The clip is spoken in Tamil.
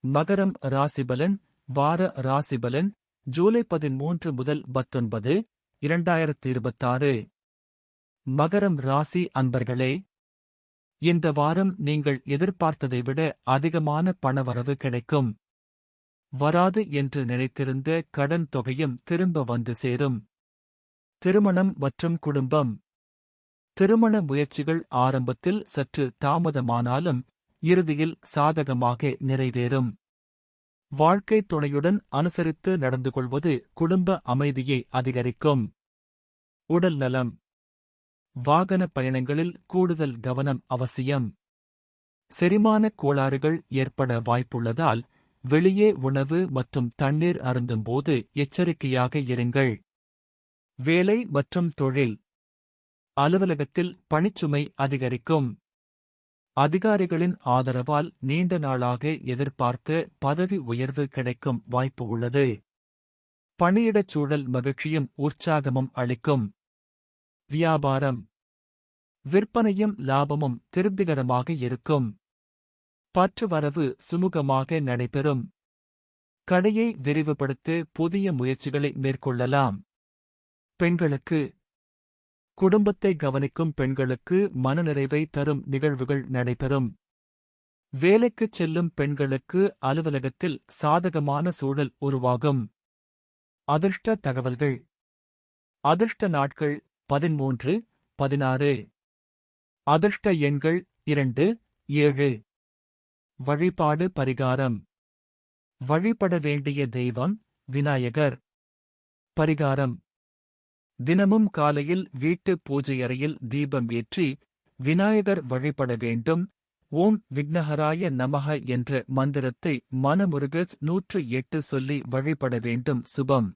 மகரம் ராசிபலன் வார ராசிபலன் ஜூலை 13 முதல் 19, 2026. மகரம் ராசி அன்பர்களே, இந்த வாரம் நீங்கள் எதிர்பார்த்ததை விட அதிகமான பணவரவு கிடைக்கும். வராது என்று நினைத்திருந்த கடன் தொகையும் திரும்ப வந்து சேரும். திருமணம் மற்றும் குடும்பம். திருமண முயற்சிகள் ஆரம்பத்தில் சற்று தாமதமானாலும் இறுதியில் சாதகமாக நிறைவேறும். வாழ்க்கை துணையுடன் அனுசரித்து நடந்து கொள்வது குடும்ப அமைதியை அதிகரிக்கும். உடல் நலம். வாகன பயணங்களில் கூடுதல் கவனம் அவசியம். செரிமான கோளாறுகள் ஏற்பட வாய்ப்புள்ளதால் வெளியே உணவு மற்றும் தண்ணீர் அருந்தும்போது எச்சரிக்கையாக இருங்கள். வேலை மற்றும் தொழில். அலுவலகத்தில் பணிச்சுமை அதிகரிக்கும். அதிகாரிகளின் ஆதரவால் நீண்ட நாளாக எதிர்பார்த்த பதவி உயர்வு கிடைக்கும் வாய்ப்பு உள்ளது. பணியிடச் சூழல் மகிழ்ச்சியும் உற்சாகமும் அளிக்கும். வியாபாரம். விற்பனையும் லாபமும் திருப்திகரமாக இருக்கும். பற்று வரவு சுமூகமாக நடைபெறும். கடையை விரிவுபடுத்த புதிய முயற்சிகளை மேற்கொள்ளலாம். பெண்களுக்கு. குடும்பத்தை கவனிக்கும் பெண்களுக்கு மனநிறைவை தரும் நிகழ்வுகள் நடைபெறும். வேலைக்குச் செல்லும் பெண்களுக்கு அலுவலகத்தில் சாதகமான சூழல் உருவாகும். அதிர்ஷ்ட தகவல்கள். அதிர்ஷ்ட நாட்கள் 13, 16. அதிர்ஷ்ட எண்கள் 2, 7. வழிபாடு பரிகாரம். வழிபட வேண்டிய தெய்வம் விநாயகர். பரிகாரம். தினமும் காலையில் வீட்டு பூஜையறையில் தீபம் ஏற்றி விநாயகர் வழிபட வேண்டும். ஓம் விக்னஹராய நமஹ என்ற மந்திரத்தை மனமுருக 108 சொல்லி வழிபட வேண்டும். சுபம்.